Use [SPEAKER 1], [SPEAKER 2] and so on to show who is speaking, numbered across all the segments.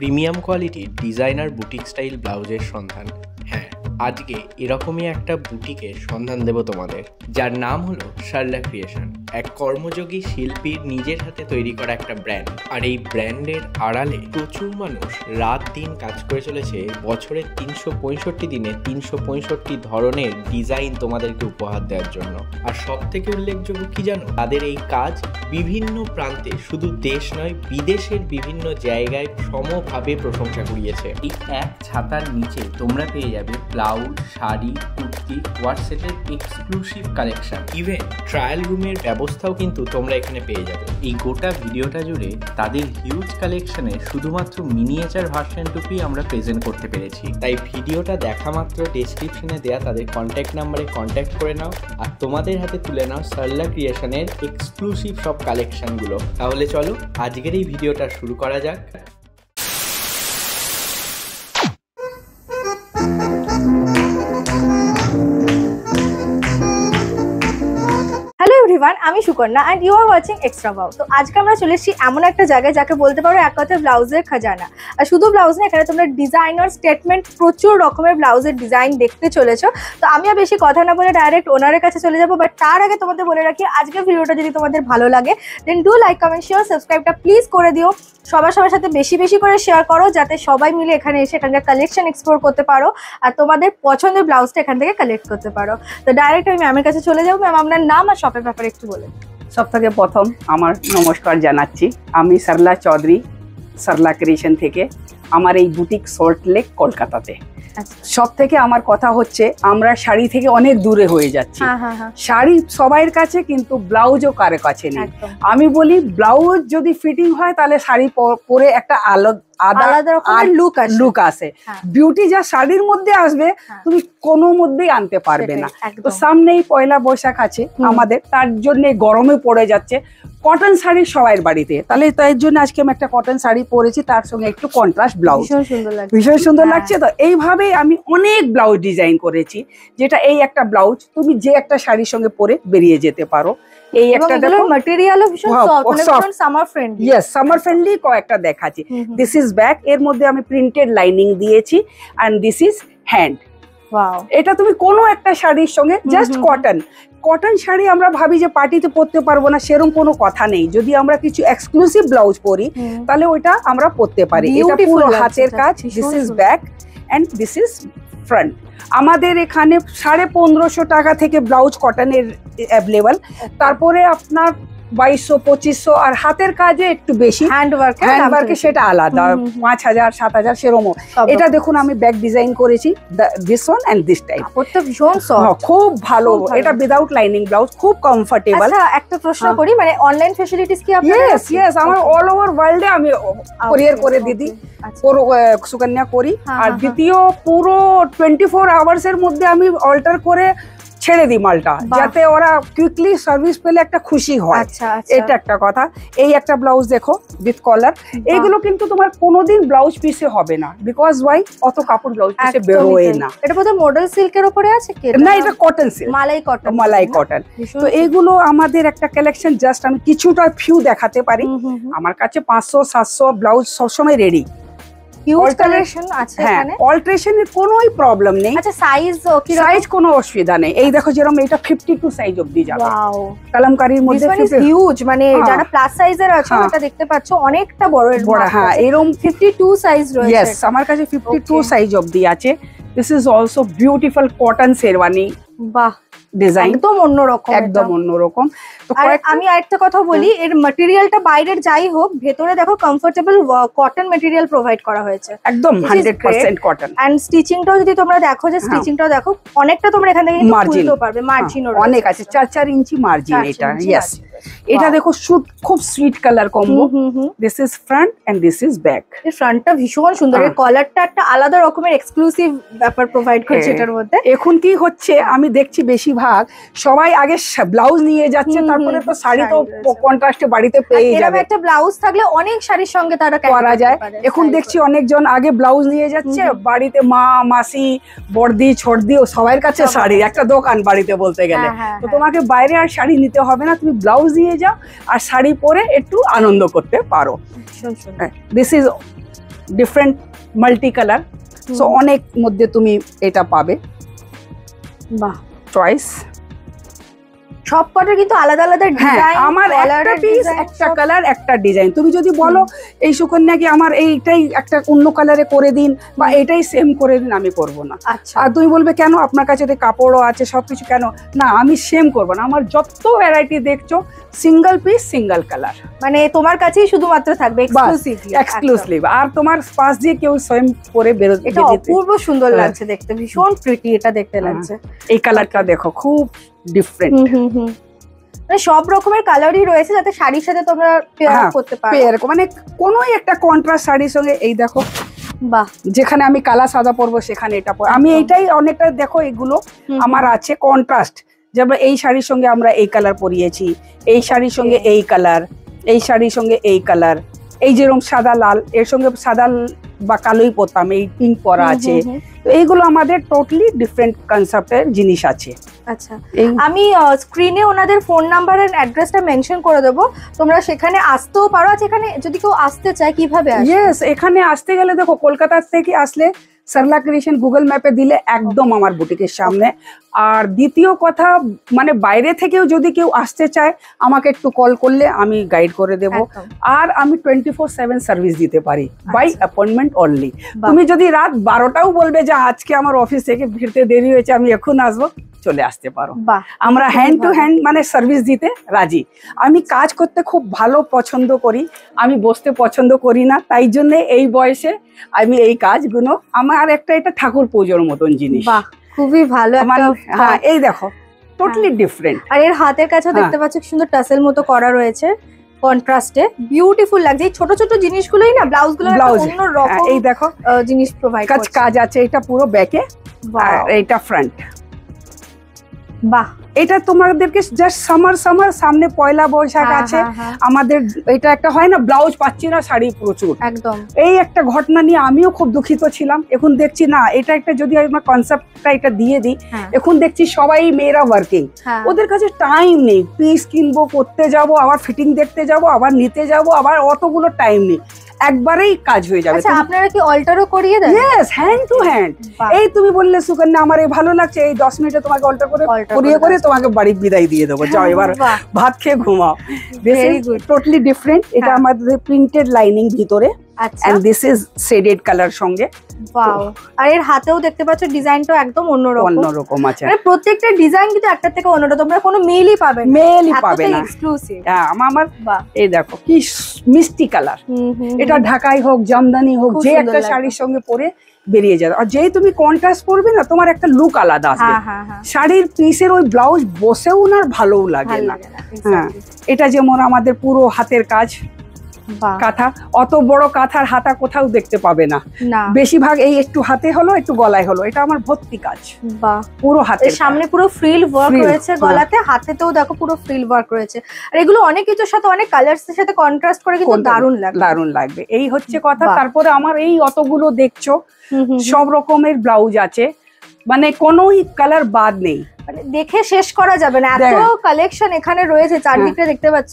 [SPEAKER 1] Premium কোয়ালিটির designer boutique style ব্লাউজের সন্ধান। হ্যাঁ, আজকে এরকমই একটা বুটিকের সন্ধান দেব তোমাদের, যার নাম হলো সারলা ক্রিয়েশন। এক কর্মযোগী শিল্পীর নিজের হাতে তৈরি করা একটা ব্র্যান্ড, আর এই ব্র্যান্ডের আড়ালে প্রচুর মানুষ রাত দিন কাজ করে চলেছে বছরের 365 দিনে 365 ধরনের ডিজাইন তোমাদেরকে উপহার দেওয়ার জন্য। আর সব থেকে উল্লেখযোগ্য কি জানো, তাদের এই কাজ বিভিন্ন প্রান্তে, শুধু দেশ নয় বিদেশের বিভিন্ন জায়গায় সমভাবে প্রশংসা কুড়িয়েছে। এই এক ছাতার নিচে তোমরা পেয়ে যাবে ব্লাউজ, শাড়ি, কুর্তি, ওয়ার সেটের এক্সক্লুসিভ কালেকশন, ইভেন ট্রায়াল রুমের ব্যবস্থাও কিন্তু তোমরা এখানে পেয়ে যাবে। এই গোটা ভিডিওটা জুড়ে তাদের হিউজ কালেকশনে শুধুমাত্র মিনিয়েচার ভার্সনটুকুই আমরা প্রেজেন্ট করতে পেরেছি। তাই ভিডিওটা দেখা মাত্র ডেসক্রিপশনে দেয়া তাদের কন্ট্যাক্ট নাম্বারে কন্ট্যাক্ট করে নাও, আর তোমাদের হাতে তুলে নাও সারলা ক্রিয়েশনের এক্সক্লুসিভ সব কালেকশনগুলো। তাহলে চলো আজকের এই ভিডিওটা শুরু করা যাক।
[SPEAKER 2] আমি Sukanya and you are watching Extra Wow। তো আজকে আমরা চলে এসেছি এমন একটা জায়গায় যাকে বলতে পারো এক কথায় ব্লাউজের খাজানা। আর শুধু ব্লাউজ না, এখানে তোমরা ডিজাইনার স্টেটমেন্ট প্রচুর রকমের ব্লাউজের ডিজাইন দেখতে চলেছো। তো আমি আর বেশি কথা না বলে ডাইরেক্ট ওনারের কাছে চলে যাবো। বাট তার আগে তোমাদের বলে রাখি, আজকের ভিডিওটা যদি তোমাদের ভালো লাগে then do like, comment, share, সাবস্ক্রাইবটা প্লিজ করে দিও। সবার সাথে বেশি বেশি করে শেয়ার করো, যাতে সবাই মিলে এখানে এসে এখানকার কালেকশন এক্সপ্লোর করতে পারো আর তোমাদের পছন্দের ব্লাউজটা এখান থেকে কালেক্ট করতে পারো। তো ডাইরেক্ট আমি ম্যামের কাছে চলে যাবো। ম্যাম, আপনার নাম আর শপের ব্যাপারে একটু বলে।
[SPEAKER 3] সব থেকে প্রথম আমার নমস্কার জানাচ্ছি। আমি সরলা চৌধুরী, সারলা ক্রিয়েশন থেকে। আমার এই বুটিক সল্ট লেক কলকাতাতে। সব থেকে আমার কথা হচ্ছে, আমরা শাড়ি থেকে অনেক দূরে হয়ে যাচ্ছি। শাড়ি সবার কাছে, কিন্তু ব্লাউজও কারো কাছে নেই। আমি বলি ব্লাউজ যদি ফিটিং হয় তাহলে শাড়ি পরে একটা আলাদা লুক আসে। বিউটি যা শাড়ির মধ্যে আসবে তুমি কোনো মধ্যেই আনতে পারবে না। তো সামনেই পয়লা বৈশাখ আছে আমাদের, তার জন্য গরমে পড়ে যাচ্ছে কটন শাড়ি সবার বাড়িতে। তাহলে তাই জন্য আজকে আমি একটা কটন শাড়ি পরেছি, তার সঙ্গে একটু কন্ট্রাস্ট ব্লাউজ, ভীষণ সুন্দর লাগছে। তো এইভাবেই আমি অনেক ব্লাউজ ডিজাইন করেছি, যেটা এই একটা ব্লাউজ তুমি যে একটা শাড়ির সঙ্গে পরে বেরিয়ে যেতে পারো। এই একটা
[SPEAKER 2] ম্যাটেরিয়ালও ভীষণ সফট, মানে ভীষণ summer friendly.
[SPEAKER 3] Yes, summer friendly কয়েকটা দেখাচ্ছি। দিস ইজ ব্যাক, এর মধ্যে আমি প্রিন্টেড লাইনিং দিয়েছি, and this is hand. Wow, এটা তুমি কোনো একটা শাড়ির সঙ্গে জাস্ট কটন শাড়ি আমরা ভাবি যে পার্টিতে পরতে পারবো না, সেরকম কোনো কথা নেই। যদি আমরা কিছু এক্সক্লুসিভ ব্লাউজ পরি তাহলে ওইটা আমরা পরতে পারি। এটা পুরো হাতের কাজ। This is back end this is front. আমাদের এখানে 1550 টাকা থেকে ব্লাউজ কটনের অ্যাভেলেবল। তারপরে আপনার 2200-2500, আর হাতের কাজে একটু বেশি, হ্যান্ডওয়ার্কে সেটা আলাদা, 5000-7000 সেরকম। এটা দেখুন আমি ব্যাক ডিজাইন করেছি, this one and this type.
[SPEAKER 2] ভীষণ সফট,
[SPEAKER 3] খুব ভালো। এটা উইদাউট লাইনিং ব্লাউজ, খুব কমফোর্টেবল।
[SPEAKER 2] আচ্ছা, একটা প্রশ্ন করি, মানে অনলাইন ফ্যাসিলিটিস কি আপনাদের?
[SPEAKER 3] ইয়েস, আমার অল ওভার ওয়ার্ল্ডে আমি কুরিয়ার করে দিদি সুকন্যা করি। আর দ্বিতীয় পুরো 24 আওয়ার্স এর মধ্যে আমি অল্টার করে ছেড়ে দিই মালটা, যাতে ওরা কুইকলি সার্ভিস পেলে একটা খুশি হয়। এটা একটা কথা। এই একটা ব্লাউজ দেখো উইথ কলার। এগুলো কিন্তু তোমার কোনোদিন ব্লাউজ পিসে হবে না, বিকজ ওয়াই, অত কাপড় ব্লাউজ পিসে বেরোয় না।
[SPEAKER 2] এটা বোধহয় মডেল সিল্কের উপরে আছে কি?
[SPEAKER 3] না, এটা কটন সিল্ক, মালাই কটন। তো এইগুলো আমাদের একটা কালেকশন, জাস্ট আমি কিছুটা ফিউ দেখাতে পারি। আমার কাছে 500-700 ব্লাউজ সবসময় রেডি। অল্টারেশনের কোনোই প্রবলেম নেই।
[SPEAKER 2] আচ্ছা, সাইজ
[SPEAKER 3] কোনো অসুবিধা নেই। এই দেখো, যেরকম এটা 52 সাইজ অবধি যাবে। কালামকারীর মধ্যে
[SPEAKER 2] হিউজ, মানে যারা প্লাস সাইজের আছে এটা দেখতে পাচ্ছ অনেকটা বড়।
[SPEAKER 3] হ্যাঁ, এরকম
[SPEAKER 2] 52 সাইজ রয়েছে।
[SPEAKER 3] ইয়েস, আমার কাছে 52 সাইজ অবধি আছে। This is also beautiful cotton sherwani. বাহ, ডিজাইন একদম অন্যরকম। তো
[SPEAKER 2] আমি আরেকটা কথা বলি, এর ম্যাটেরিয়ালটা বাইরের যাই হোক, ভেতরে দেখো কমফোর্টেবল কটন ম্যাটেরিয়াল প্রোভাইড করা হয়েছে,
[SPEAKER 3] একদম 100% কটন।
[SPEAKER 2] এন্ড স্টিচিংটাও যদি তোমরা দেখো, যে স্টিচিংটাও দেখো অনেকটা, তোমরা এখান থেকে খুলতে পারবে, মার্জিনও
[SPEAKER 3] অনেক আছে, 4 ইঞ্চি মার্জিন এটা। ইয়েস, এটা দেখো খুব sweet colour combo. This is front end this is back.
[SPEAKER 2] এই ফ্রন্টটা ভীষণ সুন্দর, এর কলারটা একটা আলাদা রকমের এক্সক্লুসিভ ব্যাপার প্রোভাইড করছে এটার মধ্যে।
[SPEAKER 3] এখন কি হচ্ছে, আমি দেখছি বেশিরভাগ সবাই আগে ব্লাউজ নিয়ে যাচ্ছে, তারপরে তো শাড়ি তো কন্ট্রাস্টে বাড়িতে পেয়ে যাবে।
[SPEAKER 2] এরকম একটা ব্লাউজ থাকলে অনেক শাড়ির সঙ্গে তারা
[SPEAKER 3] করা যায়। এখন দেখছি অনেকজন আগে ব্লাউজ নিয়ে যাচ্ছে, বাড়িতে মা, মাসি, বড়দি, ছোটদি ও সবার কাছে শাড়ি, একটা দোকান বাড়িতে বলতে গেলে। তো তোমাকে বাইরে আর শাড়ি নিতে হবে না, তুমি ব্লাউজ নিয়ে যাও আর শাড়ি পরে একটু আনন্দ করতে পারো। This is different multi colour, so অনেক মধ্যে তুমি এটা পাবে।
[SPEAKER 2] বাহ,
[SPEAKER 3] চয়েস
[SPEAKER 2] সব কটার কিন্তু আলাদা আলাদা ডিজাইন,
[SPEAKER 3] আমার একটা পিস একটা কালার একটা ডিজাইন। তুমি যদি বলো এই সুকন্যা কি আমার এইটাই একটা অন্য কালারে করে দিন বা এটাই সেম করে দিন, আমি করব না।
[SPEAKER 2] আচ্ছা,
[SPEAKER 3] আর তুমি বলবে কেন আপনার কাছে তো কাপড়ও আছে সবকিছু, কেন না আমি সেম করব না। আমার যত ভ্যারাইটি দেখছো সিঙ্গেল পিস সিঙ্গেল কালার,
[SPEAKER 2] মানে তোমার কাছেই শুধুমাত্র থাকবে
[SPEAKER 3] এক্সক্লুসিভ। আর তোমার পাশ দিয়ে কেউ স্বয়ং পরে বেরোতে,
[SPEAKER 2] এটা অপূর্ব সুন্দর লাগছে দেখতে, ভীষণ প্রিটি এটা দেখতে লাগছে।
[SPEAKER 3] এই কালারটা দেখো খুব ডিফারেন্ট,
[SPEAKER 2] মানে সব রকমের কালারই রয়েছে যাতে শাড়ির সাথে তোমরা পেয়ার করতে পারো,
[SPEAKER 3] মানে কোনোই একটা কন্ট্রাস্ট শাড়ির সঙ্গে। এই দেখো,
[SPEAKER 2] বাহ,
[SPEAKER 3] যেখানে আমি কালা সাদা পরবো সেখানে এটা পরবো। আমি এইটাই অনেকটা দেখো এগুলো আমার আছে কন্ট্রাস্ট, যেমন এই শাড়ির সঙ্গে আমরা এই কালার পরিয়েছি, এই শাড়ির সঙ্গে এই কালার, এই শাড়ির সঙ্গে এই কালার, এই যেরকম সাদা লাল এর সঙ্গে সাদা বা কালোই পরতাম, এই পিঙ্ক পরা আছে। তো এইগুলো আমাদের টোটালি ডিফারেন্ট কনসেপ্টের জিনিস আছে।
[SPEAKER 2] আচ্ছা, আমি স্ক্রিনে ওনাদের ফোন নাম্বার এন্ড অ্যাড্রেসটা মেনশন করে দেবো, তোমরা সেখানে আসতেও পারো। আচ্ছা, এখানে যদি কেউ আসতে চায় কিভাবে আসবে?
[SPEAKER 3] ইয়েস, এখানে আসতে গেলে দেখো কলকাতা থেকে আসলে সারলা ক্রিয়েশন গুগল ম্যাপে দিলে একদম আমার বুটিকের সামনে। আর দ্বিতীয় কথা, মানে বাইরে থেকেও যদি কেউ আসতে চায় আমাকে একটু কল করলে আমি গাইড করে দেব। আর আমি 24/7 সার্ভিস দিতে পারি বাই অ্যাপয়েন্টমেন্ট অনলি। তুমি যদি রাত 12টাও বলবে যে আজকে আমার অফিস থেকে ফিরতে দেরি হয়েছে আমি এখন আসবো, চলে আসতে পারো। আমরা হ্যান্ড টু হ্যান্ড মানে সার্ভিস দিতে রাজি। আমি কাজ করতে খুব ভালো পছন্দ করি, আমি বসতে পছন্দ করি না, তাই জন্য এই বয়সে আমি এই কাজগুলো আমার একটা এটা ঠাকুর পুজোর মতন জিনিস।
[SPEAKER 2] বাহ, খুবই ভালো।
[SPEAKER 3] হ্যাঁ, এই দেখো টোটালি ডিফারেন্ট।
[SPEAKER 2] আর এর হাতের কাছেও দেখতে পাচ্ছ সুন্দর টাসেল মতো করা রয়েছে, কন্ট্রাস্টে বিউটিফুল লাগছে। এই ছোট ছোট জিনিসগুলোই না ব্লাউজগুলো অন্য রকম,
[SPEAKER 3] এই দেখো
[SPEAKER 2] জিনিস প্রোভাইড করছে।
[SPEAKER 3] কাজ আছে, এটা পুরো ব্যাকে আর এটা ফ্রন্ট।
[SPEAKER 2] বাহ,
[SPEAKER 3] এটা তোমাদেরকে জাস্ট সামার সামনে পয়লা বৈশাখ আছে, আমাদের এটা একটা হয় না ব্লাউজ পাচ্ছি না শাড়ি প্রচুর,
[SPEAKER 2] একদম
[SPEAKER 3] এই একটা ঘটনা নিয়ে আমিও খুব দুঃখিত ছিলাম। এখন দেখছি না এটা একটা যদি আমার কনসেপ্টটা এটা দিয়ে দিই, এখন দেখছি সবাই মেয়েরা ওয়ার্কিং, ওদের কাছে টাইম নেই, পিস কিনবো, করতে যাব, আবার ফিটিং দেখতে যাব, আবার নিতে যাব, আবার অতগুলো টাইম নেই, একবারেই কাজ হয়ে যাবে।
[SPEAKER 2] আচ্ছা, আপনারা কি অল্টারও করিয়ে দেন?
[SPEAKER 3] Yes, hand to hand. এই তুমি বললে সুকন্যা আমার এই ভালো লাগছে, এই 10 মিনিটে তোমাকে অল্টার করে করিয়ে করে তোমাকে বাড়ি বিদায় দিয়ে দেবো, যাও এবার ভাত খেয়ে ঘুমাও। This is totally different. এটা আমাদের প্রিন্টেড লাইনিং ভিতরে, and this is shaded colour সঙ্গে।
[SPEAKER 2] ওয়াও, আর এর হাতেও দেখতে পাচ্ছ ডিজাইনটা একদম
[SPEAKER 3] অন্যরকম আছে,
[SPEAKER 2] মানে প্রত্যেকটা ডিজাইন কিন্তু একটা থেকে অন্যটা, তোমরা কোনো মেলই পাবে না, এক্সক্লুসিভ।
[SPEAKER 3] হ্যাঁ, আমার এই দেখো কি মিষ্টি কালার, এটা ঢাকাই হোক জামদানি হোক যে একটা শাড়ির সঙ্গে পরে বেরিয়ে যাবে। আর যেই তুমি কন্ট্রাস্ট পরবে না তোমার একটা লুক আলাদা আসবে। শাড়ির পিসের ওই ব্লাউজ বসেও না ভালোও লাগে না। হ্যাঁ, এটা যেমন আমাদের পুরো হাতের কাজ কাঁথা, অত বড় কাঁথার হাতা কোথাও দেখতে পাবে না, বেশিরভাগ এই একটু হাতে হলো একটু গলায় হলো, এটা আমার ভর্তি কাজ। পুরো হাতের সামনে
[SPEAKER 2] পুরো ফ্রিল ওয়ার্ক রয়েছে, গলাতে হাতেতেও দেখো পুরো ফ্রিল ওয়ার্ক রয়েছে। আর এগুলো অনেক কিছুর সাথে অনেক কালারস এর সাথে কন্ট্রাস্ট করে কিন্তু দারুণ লাগবে।
[SPEAKER 3] এই হচ্ছে কথা। তারপরে আমার এই অতগুলো দেখছো সব রকমের ব্লাউজ আছে, মানে কোনোই কালার বাদ নেই,
[SPEAKER 2] মানে দেখে শেষ করা যাবে না, এত কালেকশন এখানে রয়েছে চারদিকে দেখতে পাচ্ছ,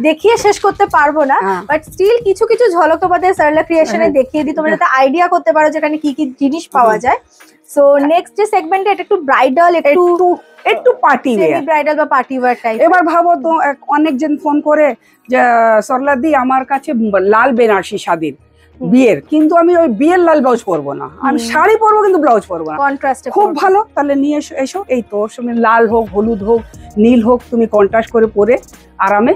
[SPEAKER 2] দেখিয়ে শেষ করতে পারবো না। বাট স্টিল কিছু কিছু ঝলক তোমাদের সারলা ক্রিয়েশনে দেখিয়ে দিই, তোমরা যাতে আইডিয়া করতে পারো যেখানে কি কি জিনিস পাওয়া যায়। সো নেক্সট যে সেগমেন্টে এটা একটু ব্রাইডাল,
[SPEAKER 3] একটু পার্টি ওয়্যার,
[SPEAKER 2] ব্রাইডাল বা পার্টি ওয়্যার টাইপ।
[SPEAKER 3] এবার ভাবো তো অনেকজন ফোন করে যে সরলা দি আমার কাছে লাল বেনারসি শাদির বিয়ের, কিন্তু আমি ওই বিয়ের লাল ব্লাউজ পরবো না, আমি শাড়ি পরবো কিন্তু ব্লাউজ পরবো না,
[SPEAKER 2] কন্ট্রাস্টে
[SPEAKER 3] খুব ভালো। তাহলে নিয়ে এসো এই তোর সঙ্গে লাল হোক হলুদ হোক নীল হোক, তুমি কন্ট্রাস্ট করে পরে আরামে।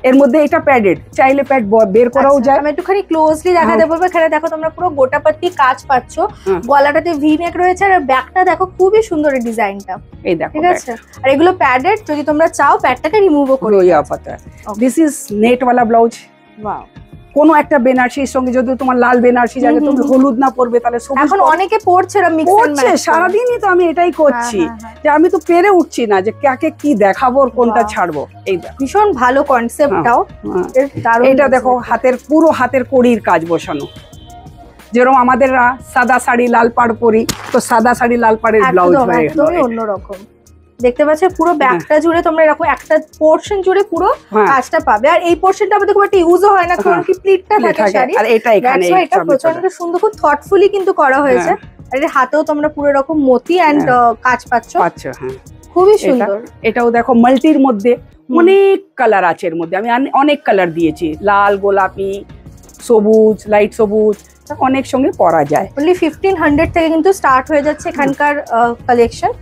[SPEAKER 3] এর মধ্যে এটা প্যাডেড, চাইলে প্যাড বের করাও যায়।
[SPEAKER 2] আমি একটুখানি ক্লোজলি দেখাতে বলবো, এখানে দেখো তোমরা পুরো গোটাপাতি কাজ পাচ্ছ, গলাটাতে ভি নেক রয়েছে, আর ব্যাকটা দেখো খুবই সুন্দর এই ডিজাইনটা,
[SPEAKER 3] এই দেখো
[SPEAKER 2] ঠিক আছে। আর এগুলো প্যাডেড, যদি তোমরা চাও প্যাডটাকে রিমুভও করে
[SPEAKER 3] দিস ইজ নেট ওয়ালা ব্লাউজ।
[SPEAKER 2] ওয়াও,
[SPEAKER 3] কোনো একটা বেনারসির সঙ্গে যদি তোমার লাল বেনারসি জায়গায় তুমি হলুদ না পরবে তাহলে
[SPEAKER 2] এখন অনেকে পড়ছে
[SPEAKER 3] সারাদিনই তো আমি এটাই করছি, যে আমি তো পেরে উঠছি না যে কাকে কি দেখাবো কোনটা ছাড়বো। এই
[SPEAKER 2] ভীষণ ভালো কনসেপ্টটাও।
[SPEAKER 3] এটা দেখো হাতের পুরো হাতের কড়ির কাজ বসানো, যেরকম আমাদের সাদা শাড়ি লাল পাড় পরি, তো সাদা শাড়ি লাল পাড়ের ব্লাউজ হয়ে গেল,
[SPEAKER 2] অন্যরকম। দেখতে পাচ্ছ পুরো ব্যাকটা জুড়ে তোমরা এরকম একটা পোর্শন জুড়ে পুরো কাজটা পাবে। আর এই পোর্শনটা আমাদের খুব একটা ইউজও হয় না, কারণ কি প্লিটটা থাকে শাড়ি।
[SPEAKER 3] আর এটা এখানে
[SPEAKER 2] এটা প্রচন্ড সুন্দর, খুব থটফুলি কিন্তু করা হয়েছে। আর এর হাতেও তোমরা পুরো এরকম মতি এন্ড কাজ পাচ্ছ। হ্যাঁ, খুবই সুন্দর।
[SPEAKER 3] এটাও দেখো মাল্টির মধ্যে অনেক কালার আছে, এর মধ্যে আমি অনেক কালার দিয়েছি, লাল, গোলাপি, সবুজ, লাইট সবুজ, অনেক সঙ্গে পরা যায়।
[SPEAKER 2] অনলি 1500 থেকে কিন্তু স্টার্ট হয়ে যাচ্ছে এখানকার কালেকশন।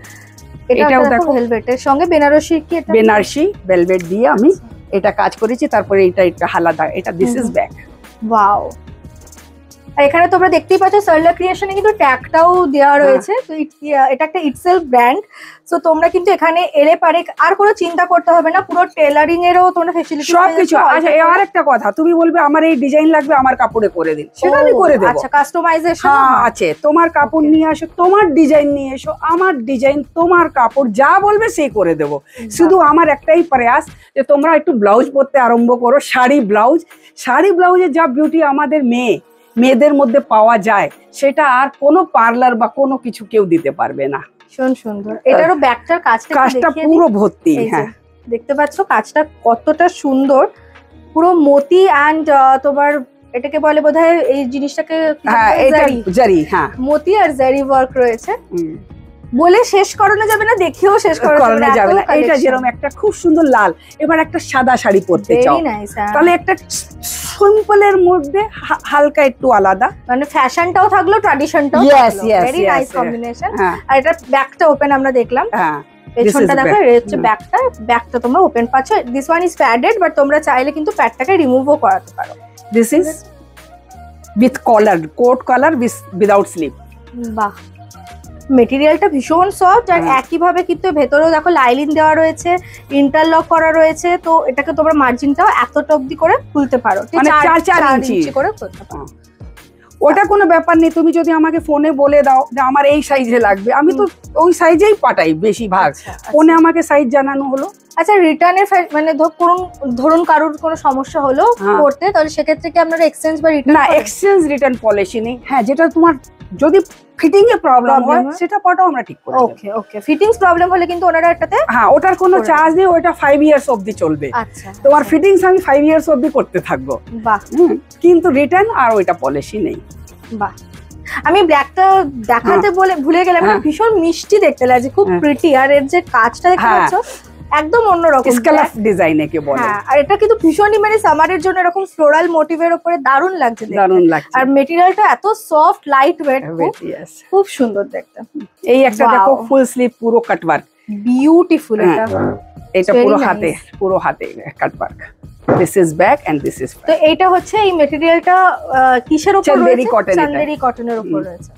[SPEAKER 2] এটাও দেখো ভেলভেটের সঙ্গে বেনারসি, কি এটা
[SPEAKER 3] বেনারসি ভেলভেট দিয়ে আমি এটা কাজ করেছি। তারপরে এটা আলাদা, এটা দিস ইজ ব্যাক।
[SPEAKER 2] ওয়াও। আর এখানে তোমরা দেখতেই পাচ্ছ সারলা ক্রিয়েশনে কিন্তু ট্যাগটাও দেওয়া রয়েছে। তো এটা একটা ইটসেলফ ব্র্যান্ড। সো তোমরা কিন্তু এখানে এলে পারে আর কোনো চিন্তা করতে হবে না, পুরো টেলারিং এরও তোমরা ফ্যাসিলিটি
[SPEAKER 3] সবকিছু। আচ্ছা, আর একটা কথা, তুমি বলবে আমার এই ডিজাইন লাগবে, আমার কাপড়ে করে দিন, সেটা আমি করে দেব।
[SPEAKER 2] আচ্ছা, কাস্টমাইজেশন
[SPEAKER 3] আছে। তোমার কাপড় নিয়ে আসো, তোমার ডিজাইন নিয়ে এসো, আমার ডিজাইন, তোমার কাপড়, যা বলবে সেই করে দেব। শুধু আমার একটাই প্রয়াস যে তোমরা একটু ব্লাউজ পরতে আরম্ভ করো, শাড়ি ব্লাউজ। শাড়ি ব্লাউজের যা বিউটি আমাদের মেয়েদের মধ্যে পাওয়া যায়, সেটা আর কোনো পার্লার বা কোনো কিছু কেউ দিতে পারবে না।
[SPEAKER 2] ভীষণ সুন্দর। এটারও ব্যাকটার কাজটা
[SPEAKER 3] পুরো ভর্তি। হ্যাঁ,
[SPEAKER 2] দেখতে পাচ্ছ কাজটা কতটা সুন্দর, পুরো মতি এন্ড তোমার এটাকে বলে বোধহয় এই জিনিসটাকে,
[SPEAKER 3] হ্যাঁ এটা জারি, হ্যাঁ
[SPEAKER 2] মতি আর জারি ওয়ার্ক রয়েছে। বলে শেষ করানো যাবে না, দেখিও শেষ করানো যাবে না।
[SPEAKER 3] এটা যেরকম একটা খুব সুন্দর লাল, এবার একটা সাদা শাড়ি পরতে চাও, তাহলে একটা সিম্পলের মধ্যে হালকা একটু আলাদা,
[SPEAKER 2] মানে ফ্যাশনটাও থাকলো, ট্র্যাডিশনটাও থাকলো। Very nice combination. আর এটা ব্যাকটা ওপেন আমরা দেখলাম, পেছনটা দেখো, এটা হচ্ছে ব্যাকটা তোমরা ওপেন পাচ্ছ। This one is padded, but তোমরা চাইলে কিন্তু প্যাডটাকে রিমুভও করাতে পারো।
[SPEAKER 3] This is with collar, coat collar without sleeve.
[SPEAKER 2] বাহ, মেটেরিয়ালটা ভীষণ সফট। আর একইভাবে কিন্তু ভেতরেও দেখো লাইলিন দেওয়া রয়েছে, ইন্টারলক করা রয়েছে। তো এটাকে তোমরা মার্জিনটাও এতটা অবধি করে খুলতে পারো,
[SPEAKER 3] মানে 4 ইঞ্চি
[SPEAKER 2] করে খুলতে পারো।
[SPEAKER 3] ওটা কোনো ব্যাপার নেই। তুমি যদি আমাকে ফোনে বলে দাও যে আমার এই সাইজে লাগবে, আমি তো ওই সাইজেই পাঠাই বেশিরভাগ। ফোনে আমাকে সাইজ জানানো হলো।
[SPEAKER 2] আচ্ছা, রিটার্নের মানে ধরুন কারোর কোনো সমস্যা হলো করতে, তাহলে সেক্ষেত্রে কি আপনারা এক্সচেঞ্জ বা রিটার্ন?
[SPEAKER 3] না, এক্সচেঞ্জ রিটার্ন পলিসি নেই। হ্যাঁ, যেটা তোমার যদি ফিটিং এ প্রবলেম হয় সেটা পাঠাও, আমরা ঠিক করে দেব।
[SPEAKER 2] ওকে ওকে, ফিটিংস প্রবলেম হলে কিন্তু ওনারা এটাতে,
[SPEAKER 3] হ্যাঁ, ওটার কোনো চার্জ নেই, ওটা 5 ইয়ার্স অবধি চলবে।
[SPEAKER 2] আচ্ছা,
[SPEAKER 3] তোমার ফিটিংস আমি 5 ইয়ার্স অবধি করতে থাকবো।
[SPEAKER 2] বাহ।
[SPEAKER 3] কিন্তু রিটার্ন আর ওইটা পলিসি নেই।
[SPEAKER 2] বাহ। আমি ব্ল্যাকটা দেখাতে বলে ভুলে গেলাম, ভীষণ মিষ্টি দেখতে লাগে, খুব প্রিটি। আর এর যে কাজটা দেখতে পাচ্ছ একদম অন্যরকম
[SPEAKER 3] স্কালাফ ডিজাইন একে বলে।
[SPEAKER 2] হ্যাঁ, আর এটা কিন্তু ভীষণই মানে সামারের জন্য এরকম ফ্লোরাল মোটিভের উপরে দারুণ লাগছে দেখতে।
[SPEAKER 3] দারুণ লাগছে।
[SPEAKER 2] আর মেটেরিয়ালটা এত সফট, লাইট ওয়েট, খুব সুন্দর দেখতে।
[SPEAKER 3] এই একটা দেখো ফুল স্লিভ, পুরো কাটওয়ার্ক,
[SPEAKER 2] বিউটিফুল।
[SPEAKER 3] এটা পুরো হাতে cutwork. This is back end this is
[SPEAKER 2] তো এইটা হচ্ছে এই মেটেরিয়ালটা কিসের উপর রয়েছে?
[SPEAKER 3] চান্দেরি
[SPEAKER 2] কটনের উপর রয়েছে।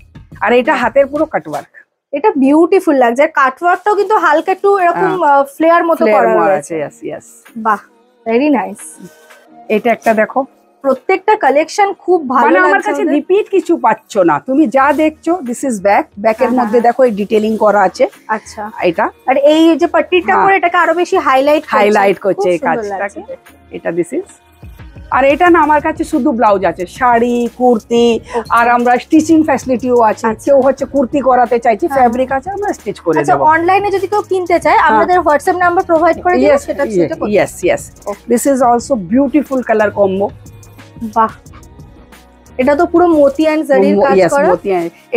[SPEAKER 3] আর এটা হাতের পুরো কাটওয়ার্ক।
[SPEAKER 2] এটা বিউটিফুল লাগছে। আর কাটওয়ার্কটাও কিন্তু হালকা একটু এরকম ফ্লেয়ার মতো করা রয়েছে। বাহ, ভেরি নাইস।
[SPEAKER 3] এটা একটা দেখো,
[SPEAKER 2] প্রত্যেকটা কালেকশন খুব ভালো লাগছে।
[SPEAKER 3] আমার কাছে রিপিট কিছু পাচ্ছ না, তুমি যা দেখছো দিস ইজ ব্যাক। ব্যাকের মধ্যে দেখো এই ডিটেইলিং করা আছে।
[SPEAKER 2] আচ্ছা,
[SPEAKER 3] এটা
[SPEAKER 2] আর এই যে পাট্টিটা করে এটাকে আরো বেশি হাইলাইট করছে এই কাজটাকে।
[SPEAKER 3] এটা দিস ইজ। আর এটা না আমার কাছে শুধু ব্লাউজ আছে, শাড়ি, কুর্তি, আর আমরা স্টিচিং ফ্যাসিলিটিও আছে। কেউ হচ্ছে কুর্তি করাতে চাইছে, ফ্যাব্রিক আছে, আমরা স্টিচ করে দেব।
[SPEAKER 2] আচ্ছা, অনলাইনে যদি কেউ কিনতে চায় আমাদের হোয়াটসঅ্যাপ নাম্বার প্রোভাইড করে দিও, সেটা
[SPEAKER 3] yes. This is also beautiful colour combo.
[SPEAKER 2] বাহ, এটা তো পুরো মতি এন্ড জারির কাজ করা।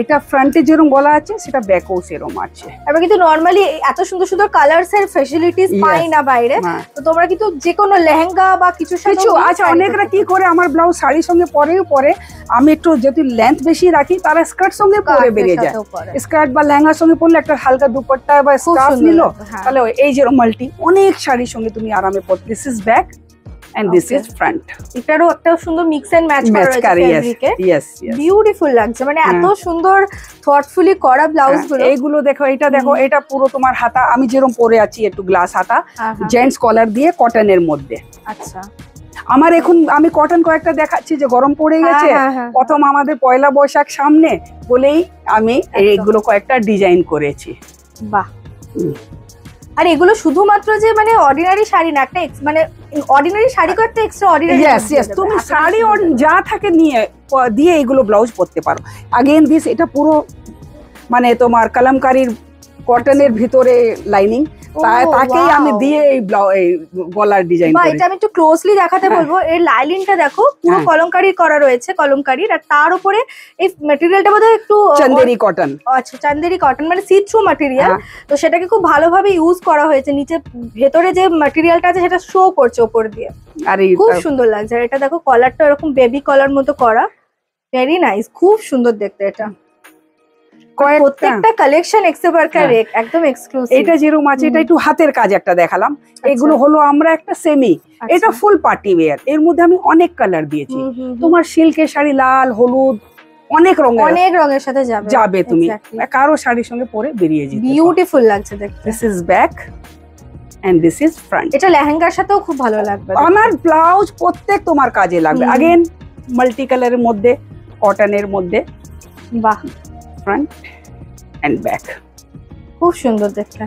[SPEAKER 3] এটা ফ্রন্টে যেরকম গলা আছে, সেটা ব্যাকও সেরকম আছে।
[SPEAKER 2] আমরা কিন্তু নরমালি এত সুন্দর সুন্দর কালারস এর ফ্যাসিলিটিস পাই না বাইরে। তো তোমরা কিন্তু যে কোনো লেহেঙ্গা বা কিছু
[SPEAKER 3] আচ্ছা, অনেকরা কি করে আমার ব্লাউজ শাড়ির সঙ্গে পরে আমি একটু যেহেতু লেন্থ বেশি রাখি, তারা স্কার্ট সঙ্গে পরে বেরিয়ে যায়। স্কার্ট বা লেহেঙ্গার সঙ্গে পরলে একটা হালকা দুপাট্টা বা স্কার্ফ নিল, তাহলে এই যেরকম মাল্টি অনেক শাড়ির সঙ্গে তুমি আরামে পর। This is back and this is front.
[SPEAKER 2] এটারও একটা সুন্দর মিক্স এন্ড ম্যাচ করা রয়েছে ফেব্রিকে।
[SPEAKER 3] Yes.
[SPEAKER 2] বিউটিফুল লাগছে, মানে এত সুন্দর থটফুলি করা ব্লাউজ গুলো।
[SPEAKER 3] এইগুলো দেখো, এটা দেখো, এটা পুরো তোমার হাতা, আমি যেরকম পরে আছি একটু গ্লাস হাতা, জেন্টস কলার দিয়ে কটনের মধ্যে।
[SPEAKER 2] আচ্ছা,
[SPEAKER 3] আমার এখন আমি কটন কয়েকটা দেখাচ্ছি যে গরম পড়ে গেছে, প্রথম আমাদের পয়লা বৈশাখ সামনে বলেই আমি এইগুলো কয়েকটা ডিজাইন করেছি।
[SPEAKER 2] বাহ। আর এগুলো শুধুমাত্র যে মানে অর্ডিনারি শাড়ি না, একটা মানে অর্ডিনারি শাড়ি করতে এক্সট্রা অর্ডিনারি।
[SPEAKER 3] ইয়েস, তুমি শাড়ি যা থাকে দিয়ে এগুলো ব্লাউজ পরতে পারো। अगेन দিস, এটা পুরো মানে তোমার কলমকারীর কটনের ভিতরে লাইনিং, তাকেই আমি দিয়ে এই গলার ডিজাইন
[SPEAKER 2] করি। এটা আমি একটু ক্লোজলি দেখাতে বলবো, এর লাইনিংটা দেখো পুরো কলমকারি করা রয়েছে, কলমকারির, আর তার উপরে এই ম্যাটেরিয়ালটা বোধহয় একটু
[SPEAKER 3] চান্দেরি কটন।
[SPEAKER 2] আচ্ছা, চান্দেরি কটন মানে সি থ্রু ম্যাটেরিয়াল, তো সেটাকে খুব ভালোভাবে ইউজ করা হয়েছে। নিচে ভেতরে যে ম্যাটেরিয়ালটা আছে সেটা শো করছে উপর দিয়ে, আর খুব সুন্দর লাগছে। আর এটা দেখো কলারটা এরকম বেবি কলার মতো করা, ভেরি নাইস, খুব সুন্দর দেখতে। এটা প্রত্যেকটা কালেকশন একদম এক্সক্লুসিভ।
[SPEAKER 3] এটা যেরকম আছে, এটা একটু হাতের কাজ একটা দেখালাম। এগুলো হলো আমরা একটা সেমি, এটা ফুল পার্টি ওয়্যার, এর মধ্যে আমি অনেক কালার দিয়েছি। তোমার সিল্কের শাড়ি লাল, হলুদ, অনেক রঙের
[SPEAKER 2] সাথে
[SPEAKER 3] যাবে তুমি কারো শাড়ির সঙ্গে পরে বেরিয়ে যেতে।
[SPEAKER 2] বিউটিফুল লাগছে দেখতে।
[SPEAKER 3] This is back end this is front.
[SPEAKER 2] এটা লেহেঙ্গার সাথেও খুব ভালো লাগবে।
[SPEAKER 3] আমার ব্লাউজ প্রত্যেক তোমার কাজে লাগবে। अगेन মাল্টি কালারের মধ্যে, কটনের মধ্যে,
[SPEAKER 2] বাহ,
[SPEAKER 3] ফ্রন্ট এন্ড ব্যাক
[SPEAKER 2] খুব সুন্দর দেখতে।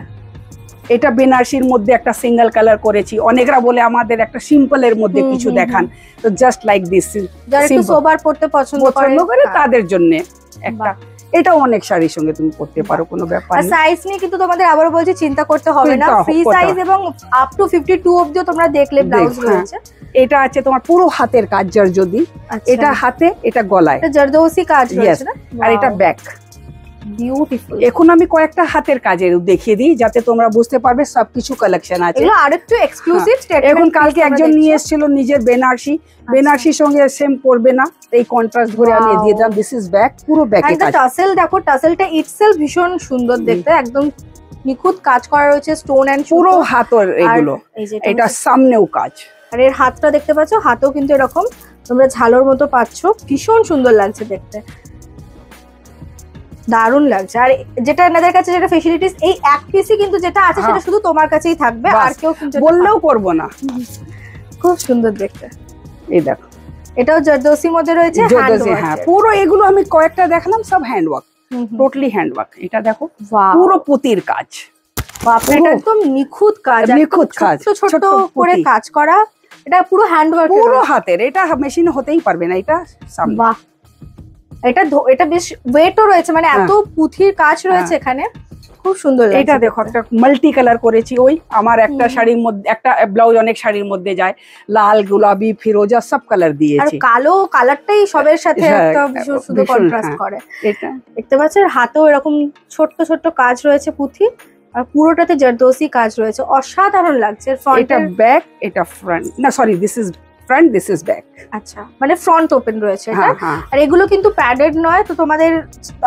[SPEAKER 3] এটা বেনারসির মধ্যে একটা সিঙ্গেল কালার করেছি। অনেকরা বলে আমাদের একটা সিম্পলের মধ্যে কিছু দেখান, তো জাস্ট লাইক দিস,
[SPEAKER 2] যারা একটু সোবার পড়তে পছন্দ করে
[SPEAKER 3] তাদের জন্য একটা। এটা অনেক শাড়ির সঙ্গে তুমি পরতে পারো, কোনো ব্যাপার না।
[SPEAKER 2] সাইজ নিয়ে কিন্তু তোমাদের আবারও বলছি চিন্তা করতে হবে না, ফ্রি সাইজ এবং আপ টু 52 অবধিও তোমরা দেখলে ব্লাউজ রয়েছে।
[SPEAKER 3] এটা আছে তোমার পুরো হাতের কাজ জর্জদি, এটা হাতে, এটা গলায়,
[SPEAKER 2] এটা জর্দোসি কাজ রয়েছে না,
[SPEAKER 3] আর এটা ব্যাক।
[SPEAKER 2] বিউটিফুল।
[SPEAKER 3] এখন আমি কয়েকটা হাতের কাজের দেখিয়ে দিই যাতে তোমরা বুঝতে পারবে সবকিছু কালেকশন আছে।
[SPEAKER 2] এগুলো আরেকটু এক্সক্লুসিভ স্টেটমেন্ট।
[SPEAKER 3] এখন কালকে একজন নিয়ে এসেছিল নিজের বেনারসির সঙ্গে সেম পরবে না, এই কন্ট্রাস্ট ধরে আমি দিয়ে দিলাম। দিস ইজ ব্যাক, পুরো ব্যাকে কাজ।
[SPEAKER 2] টাসেল দেখো, টাসেলটা ইটসেলফ ভীষণ সুন্দর দেখতে, একদম নিখুঁত কাজ করা রয়েছে, স্টোন এন্ড
[SPEAKER 3] পুরো হাতের এগুলো। এটা সামনেও কাজ,
[SPEAKER 2] আর এর হাতটা দেখতে পাচ্ছ, হাতেও কিন্তু এরকম তোমরা ঝালোর মতো পাচ্ছ, ভীষণ সুন্দর লাগছে দেখতে, দারুণ লাগছে। আর যেটা এনাদের কাছে যেটা ফ্যাসিলিটিস, এই এক পিসই কিন্তু যেটা আছে সেটা শুধু তোমার কাছেই থাকবে, আর কেউ কিন্তু
[SPEAKER 3] বললেও করবো না।
[SPEAKER 2] খুব সুন্দর দেখতে।
[SPEAKER 3] এই দেখো,
[SPEAKER 2] এটাও জর্দোসির মধ্যে রয়েছে,
[SPEAKER 3] হ্যাঁ পুরো এগুলো আমি কয়েকটা দেখালাম, সব hand work, totally hand work. এটা দেখো পুরো পুতির কাজ,
[SPEAKER 2] এটা একদম নিখুঁত কাজ, ছোট করে কাজ করা, এটা পুরো হ্যান্ড ওয়ার্ক,
[SPEAKER 3] পুরো হাতের। এটা মেশিনে হতেই পারবে না, এটা সামনে।
[SPEAKER 2] বাহ, এটা বেশ ওয়েটও রয়েছে, মানে এত পুঁথির কাজ রয়েছে এখানে, খুব সুন্দর লাগছে।
[SPEAKER 3] এটা দেখো একটা মাল্টি কালার করেছি। ওই আমার একটা শাড়ির মধ্যে, একটা ব্লাউজ অনেক শাড়ির মধ্যে যায়, লাল, গোলাপি, ফিরোজা সব কালার দিয়েছি।
[SPEAKER 2] আর কালো কালারটাই সবের সাথে একটা ভীষণ সুন্দর কন্ট্রাস্ট করে।
[SPEAKER 3] এটা
[SPEAKER 2] দেখতে পাচ্ছ, হাতেও এরকম ছোট্ট ছোট্ট কাজ রয়েছে পুঁথি, আর পুরোটাতে জর্দোসি কাজ রয়েছে, অসাধারণ লাগছে।
[SPEAKER 3] এটা ব্যাক, এটা ফ্রন্ট, না sorry, this is front, this is back.
[SPEAKER 2] আচ্ছা, মানে ফ্রন্ট ওপেন রয়েছে এটা। আর এগুলো কিন্তু প্যাডেড নয়, তো তোমাদের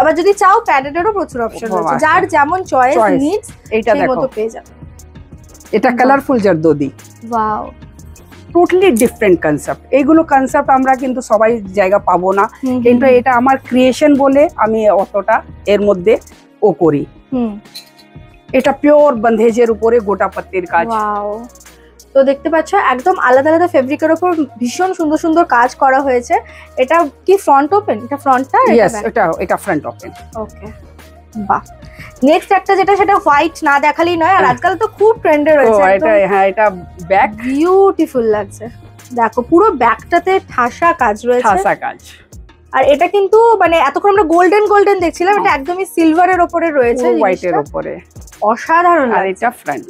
[SPEAKER 2] আবার যদি চাও প্যাডেডেরও প্রচুর অপশন রয়েছে, যার যেমন চয়েস নিডস
[SPEAKER 3] এইটা দেখো,
[SPEAKER 2] মতো পেয়ে যাবে।
[SPEAKER 3] এটা colourful zardozi,
[SPEAKER 2] wow,
[SPEAKER 3] totally different concept. এইগুলো কনসেপ্ট আমরা কিন্তু সবাই জায়গা পাবো না, কিন্তু এটা আমার ক্রিয়েশন বলে আমি অতটা এর মধ্যে করি। এটা পিওর বন্ধেজের উপরে গোটা পাত্তির কাজ।
[SPEAKER 2] ওয়াও, তো দেখতে পাচ্ছ একদম আলাদা আলাদা ফেব্রিকের উপর ভীষণ সুন্দর সুন্দর কাজ করা হয়েছে। এটা কি ফ্রন্ট ওপেন? এটা ফ্রন্টটা?
[SPEAKER 3] ইয়েস, এটা ফ্রন্ট ওপেন।
[SPEAKER 2] ওকে, বাহ। নেক্সট একটা যেটা, সেটা হোয়াইট না দেখালেই নয়, আর আজকাল তো খুব ট্রেন্ডে রয়েছে।
[SPEAKER 3] এটা ব্যাক,
[SPEAKER 2] বিউটিফুল লাগছে। দেখো পুরো ব্যাকটাতে ঠাসা কাজ রয়েছে,
[SPEAKER 3] ঠাসা কাজ।
[SPEAKER 2] আর এটা কিন্তু মানে এতক্ষণ আমরা গোল্ডেন গোল্ডেন দেখছিলাম, এটা একদমই সিলভারের উপরে রয়েছে,
[SPEAKER 3] হোয়াইটের উপরে,
[SPEAKER 2] অসাধারণ।
[SPEAKER 3] আর এটা ফ্রন্ট,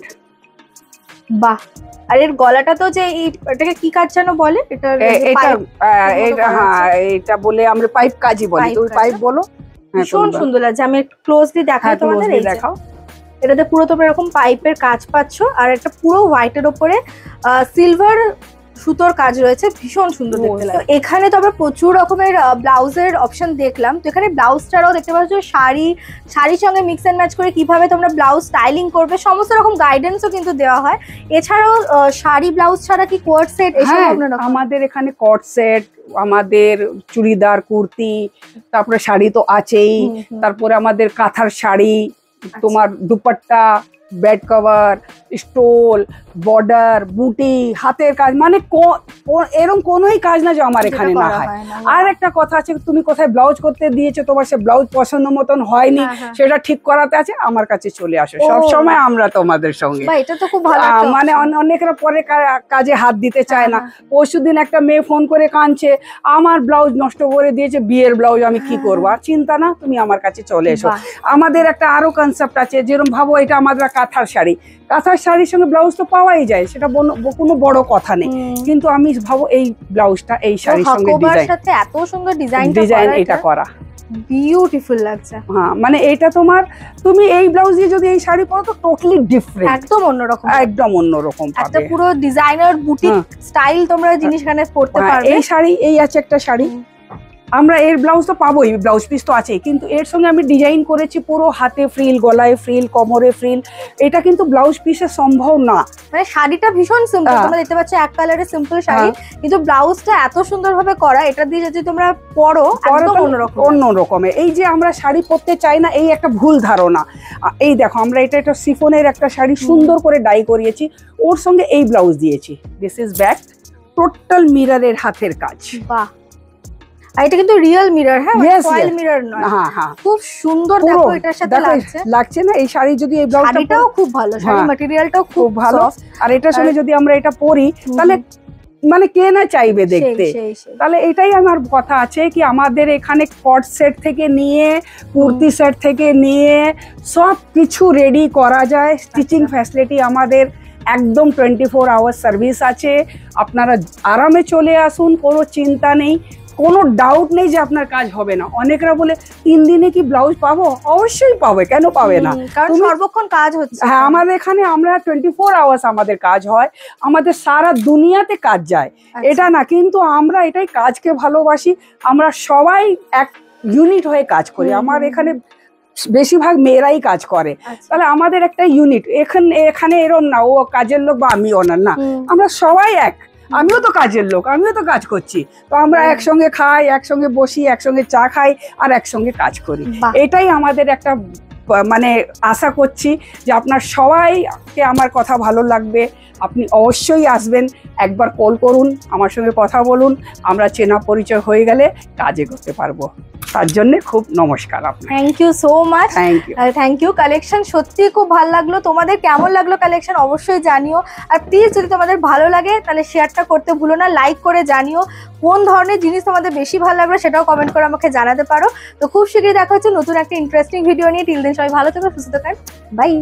[SPEAKER 2] বাহ। আর এর গলাটা তো যে এটাকে কি কাজ যেন বলে,
[SPEAKER 3] এটা বলে আমরা পাইপ কাজই বলি, তো পাইপ বলো।
[SPEAKER 2] ভীষণ সুন্দর লাগছে, আমি একটু ক্লোজলি দেখাই তোমাদের। দেখাও, এটাতে পুরো তোমরা এরকম পাইপের কাজ পাচ্ছ, আর একটা পুরো হোয়াইটের উপরে সিলভার সুতোর কাজ রয়েছে, ভীষণ সুন্দর দেখতে লাগে। এখানে তো আমরা প্রচুর রকমের ব্লাউজের অপশন দেখলাম, তো এখানে ব্লাউজ ছাড়াও দেখতে পাচ্ছ শাড়ির সঙ্গে মিক্স এন্ড ম্যাচ করে কিভাবে তোমরা ব্লাউজ স্টাইলিং করবে, সমস্ত রকম গাইডেন্সও কিন্তু দেওয়া হয়। এছাড়াও শাড়ি ব্লাউজ ছাড়া কি কোট সেট এসব আপনারা?
[SPEAKER 3] আমাদের এখানে কোট সেট, আমাদের চুড়িদার, কুর্তি, তারপরে শাড়ি তো আছেই, তারপরে আমাদের কাঁথার শাড়ি, তোমার dupatta, bed cover, stole, border, বুটি, হাতের কাজ, মানে এরকম কোনোই কাজ না যে আমার এখানে না হয়। আর একটা কথা আছে, তুমি কোথায় ব্লাউজ করতে দিয়েছো, তোমার সে ব্লাউজ পছন্দ মতন হয়নি, সেটা ঠিক করাতে আছে, আমার কাছে চলে আসো, সব সময় আমরা তোমাদের সঙ্গে।
[SPEAKER 2] এটা তো খুব ভালো,
[SPEAKER 3] মানে অনেকেরা পরে কাজে হাত দিতে চায় না। পরশুদিন একটা মেয়ে ফোন করে কাঁদছে, আমার ব্লাউজ নষ্ট করে দিয়েছে, বিয়ের ব্লাউজ, আমি কি করবো? আর চিন্তা না, তুমি আমার কাছে চলে এসো। আমাদের একটা আরো কনসেপ্ট আছে, যেরকম ভাবো এটা আমাদের কাঁথার শাড়ি, কাঁথার শাড়ির সঙ্গে ব্লাউজ তো পাওয়াই যায়, সেটা কোনো বড় কথা নেই, কিন্তু আমি ভাবো এই ব্লাউজটা এই শাড়ির সঙ্গে
[SPEAKER 2] এত সুন্দর ডিজাইন
[SPEAKER 3] এটা করা
[SPEAKER 2] বিউটিফুল লাগছে।
[SPEAKER 3] হ্যাঁ, মানে এটা তুমি এই ব্লাউজ দিয়ে যদি এই শাড়ি পরো তো টোটালি ডিফারেন্ট,
[SPEAKER 2] একদম অন্যরকম,
[SPEAKER 3] একদম অন্যরকম পাবে,
[SPEAKER 2] একটা পুরো ডিজাইনার বুটিক স্টাইল তোমরা জিনিস এখানে পরতে পারবে।
[SPEAKER 3] এই শাড়ি, এই আছে একটা শাড়ি, আমরা এর ব্লাউজ তো পাবোই, ব্লাউজ পিস তো আছেই, কিন্তু এর সঙ্গে আমি ডিজাইন করেছি পুরো হাতে ফ্রিল, গলায় ফ্রিল, কোমরে ফ্রিল। এটা কিন্তু ব্লাউজ পিসে সম্ভব না।
[SPEAKER 2] মানে শাড়িটা ভীষণ সিম্পল, তোমরা দেখতে পাচ্ছ এক কালারের সিম্পল শাড়ি, কিন্তু ব্লাউজটা এত সুন্দরভাবে করা, এটা দিয়ে যদি তোমরা পরো একদম
[SPEAKER 3] অন্যরকমের। এই যে আমরা শাড়ি পরতে চাই না, এই একটা ভুল ধারণা। এই দেখো, আমরা এটা সিফনের একটা শাড়ি সুন্দর করে ডাই করিয়েছি, ওর সঙ্গে এই ব্লাউজ দিয়েছি। দিস ইজ ব্যাক, টোটাল মিররের হাতের কাজ।
[SPEAKER 2] বাহ, এটা কিন্তু রিয়েল মিরর, হ্যাঁ, ফয়েল মিরর নয়।
[SPEAKER 3] হ্যাঁ,
[SPEAKER 2] খুব সুন্দর, দেখো এটার সাথে
[SPEAKER 3] লাগছে না এই শাড়ি, যদি এই
[SPEAKER 2] ব্লাউজটাও খুব ভালো, শাড়ির ম্যাটেরিয়ালটাও খুব ভালো,
[SPEAKER 3] আর এটার সঙ্গে যদি আমরা এটা পরি তাহলে মানে কে না চাইবে দেখতে। তাহলে এটাই আমার কথা আছে কি, আমাদের এখানে কট সেট থেকে নিয়ে কুর্তি সেট থেকে নিয়ে সব কিছু রেডি করা যায়। স্টিচিং ফ্যাসিলিটি আমাদের একদম 24 আওয়ার সার্ভিস আছে, আপনারা আরামে চলে আসুন, কোনো চিন্তা নেই, কোনো ডাউট নেই যে আপনার কাজ হবে না। অনেকরা বলে 3 দিনে কি ব্লাউজ পাবো? অবশ্যই পাবে, কেন পাবে না,
[SPEAKER 2] কারণ সর্বক্ষণ কাজ হচ্ছে।
[SPEAKER 3] হ্যাঁ, আমাদের এখানে আমরা 24 আওয়ার্স আমাদের কাজ হয়, আমাদের সারা দুনিয়াতে কাজ যায়, এটা না, কিন্তু আমরা এটাই কাজকে ভালোবাসি, আমরা সবাই এক ইউনিট হয়ে কাজ করি। আমার এখানে বেশিরভাগ মেয়েরাই কাজ করে, তাহলে আমাদের একটা ইউনিট। এখানে এরম না ও কাজের লোক বা আমি ওনার না, আমরা সবাই এক। আমিও তো কাজের লোক, আমিও তো কাজ করছি, তো আমরা একসঙ্গে খাই, একসঙ্গে বসি, একসঙ্গে চা খাই, আর একসঙ্গে কাজ করি। এটাই আমাদের একটা মানে আশা করছি যে আপনার সবাইকে আমার কথা ভালো লাগবে। আপনি অবশ্যই আসবেন, একবার কল করুন, আমার সঙ্গে কথা বলুন, আমরা চেনা পরিচয় হয়ে গেলে কাজে করতে পারবো। তার জন্য খুব নমস্কার আপনাকে।
[SPEAKER 2] Thank you so much. Thank you. Collection সত্যি খুব ভালো লাগলো। তোমাদের কেমন লাগলো কালেকশন অবশ্যই জানিও, আর প্লিজ যদি তোমাদের ভালো লাগে তাহলে শেয়ারটা করতে ভুলো না, লাইক করে জানিও কোন ধরনের জিনিস তোমাদের বেশি ভালো লাগবে, সেটাও কমেন্ট করে আমাকে জানাতে পারো। তো খুব শীঘ্রই দেখা হচ্ছে নতুন একটা ইন্টারেস্টিং ভিডিও নিয়ে। টিল দেন সবাই ভালো থেকো, সুস্থ থাকেন, বাই।